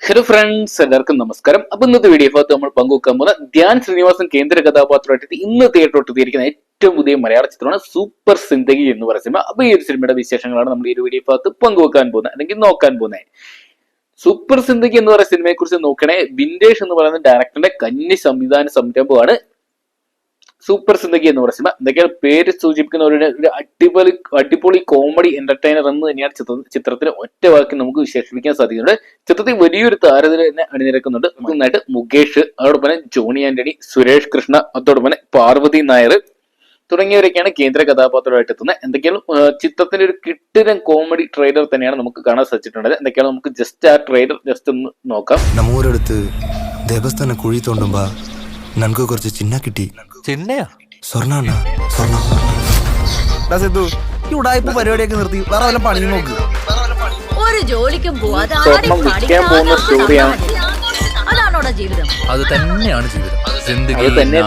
Hello friends, എല്ലാവർക്കും നമസ്കാരം. അപ്പൊ ഇന്നത്തെ വീഡിയോ ഭാഗത്ത് നമ്മൾ പങ്കുവെക്കാൻ പോകുന്ന ധ്യാൻ ശ്രീനിവാസൻ കേന്ദ്ര കഥാപാത്രമായിട്ട് ഇന്ന് തിയേറ്ററിൽ എത്തിയിരിക്കുന്ന ഏറ്റവും പുതിയ മലയാള ചിത്രമാണ് സൂപ്പർ സിന്ദഗി എന്ന് പറയുന്ന സിനിമ. അപ്പൊ ഈ ഒരു സിനിമയുടെ വിശേഷങ്ങളാണ് നമ്മൾ ഈ ഒരു വീഡിയോ ഭാഗത്ത് പങ്കുവെക്കാൻ പോകുന്നത് അല്ലെങ്കിൽ നോക്കാൻ പോകുന്നത്. സൂപ്പർ സിന്ദഗി എന്ന് പറയുന്ന സിനിമയെ കുറിച്ച് നോക്കണേ, വിന്റേജ് എന്ന് പറയുന്ന ഡയറക്ടറിന്റെ കന്നി സംവിധാന സംരംഭമാണ് സൂപ്പർ സിന്ദഗി എന്ന് പറയുന്ന സിനിമ. എന്തൊക്കെയാണ് പേര് സൂചിപ്പിക്കുന്ന ഒരു അടിപൊളി കോമഡി എന്റർടൈനർ എന്ന് തന്നെയാണ് ചിത്രത്തിന് ഒറ്റ വാക്കി നമുക്ക് വിശേഷിപ്പിക്കാൻ സാധിക്കുന്നുണ്ട്. ചിത്രത്തിൽ വലിയൊരു താരനിര തന്നെ അണിനിരക്കുന്നുണ്ട്. നന്നായിട്ട് മുകേഷ്, അതോടൊപ്പം തന്നെ ജോണി ആന്റണി, സുരേഷ് കൃഷ്ണ, അതോടൊപ്പം തന്നെ പാർവതി നായർ തുടങ്ങിയവരൊക്കെയാണ് കേന്ദ്ര കഥാപാത്രമായിട്ട് എത്തുന്നത്. എന്തൊക്കെയാണ് ചിത്രത്തിന്റെ ഒരു കിട്ടിരൻ കോമഡി ട്രെയിലർ തന്നെയാണ് നമുക്ക് കാണാൻ സാധിച്ചിട്ടുള്ളത്. എന്തൊക്കെയാണ് നമുക്ക് ജസ്റ്റ് ആ ട്രെയിലർ ജസ്റ്റ് ഒന്ന് നോക്കാം. നമ്മൂരടുത്ത് ദേവസ്ഥാന കുഴി തോണ്ടുമ്പോ നമുക്ക് കുറച്ച് ചിന്ന കിട്ടി. ചിന്നയാ? സ്വർണ്ണ പരിപാടിയൊക്കെ നിർത്തി വേറെ വല്ല പണിയും നോക്ക്. ഒരു ജോലിക്കും പോവാതെ സ്വർണം വിൽക്കാൻ പോകുന്ന സ്റ്റോറിയാണ്. അതാണോടാ ജീവിതം? അത് തന്നെയാണ് ജീവിതം. അത് തന്നെ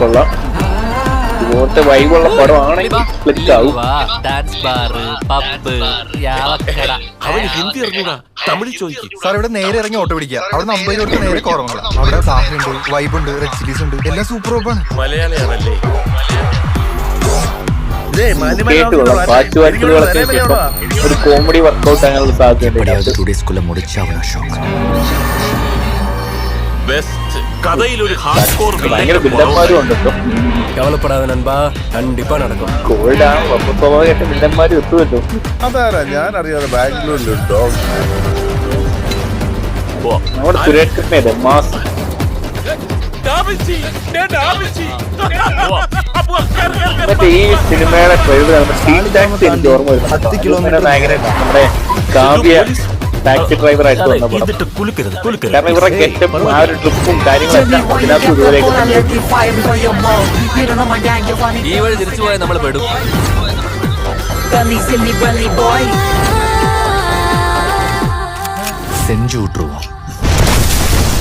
കൊള്ളാം. ഇതുപോലത്തെ വൈബുള്ള പടമാണെങ്കിൽ ക്ലിക്ക് ആവും. ഡാൻസ് ബാർ, പബ്, യാവക്കട. അവന് ഹിന്ദി അറിഞ്ഞൂടാ, തമിഴ് ചോദിക്കും. സാർ ഇവിടെ നേരെ ഇറങ്ങി ഓട്ടോ പിടിക്കുക. അവിടെ 50 രൂപ നേരെ കുറവുണ്ട്. അവിടെ സാഹുണ്ട്, വൈബുണ്ട്, റെഡ് ചില്ലീസ് ഉണ്ട്, എല്ലാം സൂപ്പർ ഓപ്പാണ്. മലയാളിയാണല്ലേ? ഒരു കോമഡി വർക്കൗട്ട് അങ്ങനെയുള്ള സാധ്യതയുണ്ട്. ഭയങ്കര വില്ലന്മാരും ഉണ്ടല്ലോ. കവലപ്പെടാതെ നൻപാ, കണ്ടിപ്പാ നടക്കും. കോൾഡാണ്, സ്വാഭാവികമായിട്ട് വില്ലന്മാരും എത്തുമല്ലോ. അതാരാ ഞാൻ അറിയാതെ ബാംഗ്ലൂരിലുണ്ടോ? നമ്മുടെ സുരേഷ് കൃഷ്ണയുടെ മാസ് മറ്റേ ഈ സിനിമയുടെ ട്രെയിലർ എനിക്ക് ഓർമ്മ വരുന്നു. 10 കിലോമീറ്റർ നായകനെ നമ്മുടെ കാവ്യ ടാക്സി ഡ്രൈവർ ആയിട്ട് വന്ന പടം. കാരണം ഇവരുടെ ഗെറ്റപ്പും ആ ഒരു ട്രിപ്പും കാര്യങ്ങളൊക്കെ അതിനകത്ത് ഇതുവരെയൊക്കെ ഈ വഴി തിരിച്ചു പോയാൽ നമ്മൾ പെടും.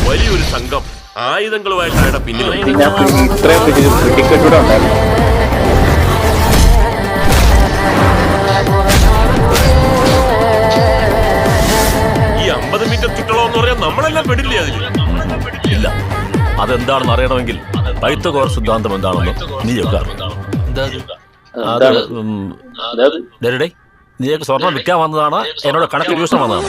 വലിയൊരു സംഘം ആയുധങ്ങളുമായിട്ടാണ് പിന്നിൽ. ഇത്രയും ടിക്കറ്റ് കൂടെ ഉണ്ടായിരുന്നു. ഈ 50 മീറ്റർ ചുറ്റളം എന്ന് പറയാൻ നമ്മളെല്ലാം പെടില്ലേ അതിൽ? ഇല്ല, അതെന്താണെന്ന് അറിയണമെങ്കിൽ പൈത്തഗോറസ് സിദ്ധാന്തം എന്താണെന്ന് നീയൊക്കെ നീയൊക്കെ സ്വർണം വിൽക്കാൻ വന്നതാണ്, എന്നോട് കണക്ക് ദിവസം വന്നതാണ്.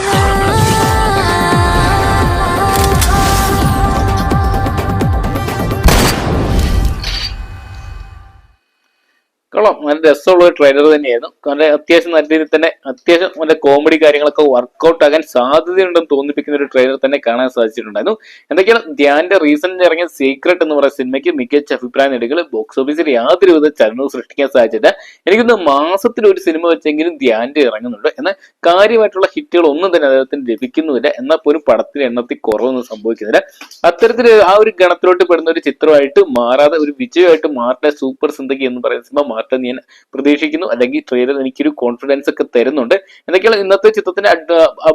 കൊള്ളാം, നല്ല രസമുള്ള ഒരു ട്രെയിലർ തന്നെയായിരുന്നു. കാരണം അത്യാവശ്യം നല്ല രീതിയിൽ തന്നെ അത്യാവശ്യം നല്ല കോമഡി കാര്യങ്ങളൊക്കെ വർക്ക്ഔട്ട് ആകാൻ സാധ്യതയുണ്ടെന്ന് തോന്നിപ്പിക്കുന്ന ഒരു ട്രെയിലർ തന്നെ കാണാൻ സാധിച്ചിട്ടുണ്ടായിരുന്നു. എന്തൊക്കെയാണ് ധ്യാന്റെ റീസെന്റ് ഇറങ്ങിയ സീക്രട്ട് എന്ന് പറയുന്ന സിനിമയ്ക്ക് മികച്ച അഭിപ്രായം നേടുകൾ ബോക്സ് ഓഫീസിൽ യാതൊരുവിധ ചലനവും സൃഷ്ടിക്കാൻ സാധിച്ചില്ല. എനിക്കൊന്ന് മാസത്തിൽ ഒരു സിനിമ വെച്ചെങ്കിലും ധ്യാന്റെ ഇറങ്ങുന്നുണ്ട്, എന്നാൽ കാര്യമായിട്ടുള്ള ഹിറ്റുകൾ ഒന്നും തന്നെ അദ്ദേഹത്തിന് ലഭിക്കുന്നുമില്ല. എന്നാൽ പോലും പടത്തിന് എണ്ണത്തിൽ കുറവൊന്നും സംഭവിക്കുന്നില്ല. അത്തരത്തിൽ ആ ഒരു ഗണത്തിലോട്ട് പെടുന്ന ഒരു ചിത്രമായിട്ട് മാറാതെ ഒരു വിജയമായിട്ട് മാറട്ടെ സൂപ്പർ സിന്ദഗി എന്ന് പറയുന്ന സിനിമ മാറ്റം ഞാൻ പ്രതീക്ഷിക്കുന്നു. അല്ലെങ്കിൽ ട്രെയിലർ എനിക്കൊരു കോൺഫിഡൻസ് ഒക്കെ തരുന്നുണ്ട്. എന്തൊക്കെയാണ് ഇന്നത്തെ ചിത്രത്തിന്റെ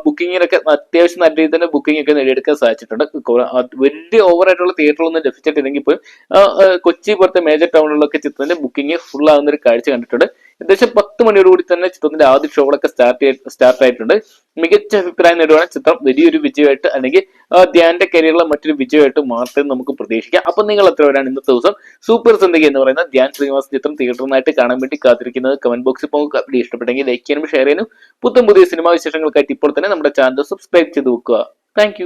ബുക്കിങ്ങിനൊക്കെ അത്യാവശ്യം നല്ല രീതിയിൽ തന്നെ ബുക്കിംഗ് ഒക്കെ നേടിയെടുക്കാൻ സാധിച്ചിട്ടുണ്ട്. വലിയ ഓവറായിട്ടുള്ള തിയേറ്ററിലൊന്നും ലഭിച്ചിട്ടില്ലെങ്കിൽ പോലും കൊച്ചി പോലത്തെ മേജർ ടൗണുകളിലൊക്കെ ചിത്രത്തിന്റെ ബുക്കിംഗ് ഫുൾ ആകുന്ന ഒരു കാഴ്ച കണ്ടിട്ടുണ്ട്. ഏകദേശം 10 മണിയോടുകൂടി തന്നെ ചിത്രത്തിന്റെ ആദ്യ ഷോകളൊക്കെ സ്റ്റാർട്ട് ആയിട്ടുണ്ട്. മികച്ച അഭിപ്രായം നേടുവാണ് ചിത്രം വലിയൊരു വിജയമായിട്ട് അല്ലെങ്കിൽ ധ്യാന്റെ കരിയറിലെ മറ്റൊരു വിജയമായിട്ട് മാറട്ടെ നമുക്ക് പ്രതീക്ഷിക്കാം. അപ്പൊ നിങ്ങൾ എത്ര പേരാണ് ഇന്നത്തെ ദിവസം സൂപ്പർ സിന്ദഗി എന്ന് പറയുന്ന ധ്യാൻ ശ്രീനിവാസൻ ചിത്രം തിയേറ്ററിനായിട്ട് കാണാൻ വേണ്ടി കാത്തിരിക്കുന്നത്? കമന്റ് ബോക്സിൽ പോകുക. വീഡിയോ ഇഷ്ടപ്പെട്ടെങ്കിൽ ലൈക്ക് ചെയ്യാനും ഷെയർ ചെയ്യാനും പുതിയ സിനിമാ വിശേഷങ്ങൾക്കായിട്ട് ഇപ്പോൾ തന്നെ നമ്മുടെ ചാനൽ സബ്സ്ക്രൈബ് ചെയ്ത് വെക്കുക. താങ്ക്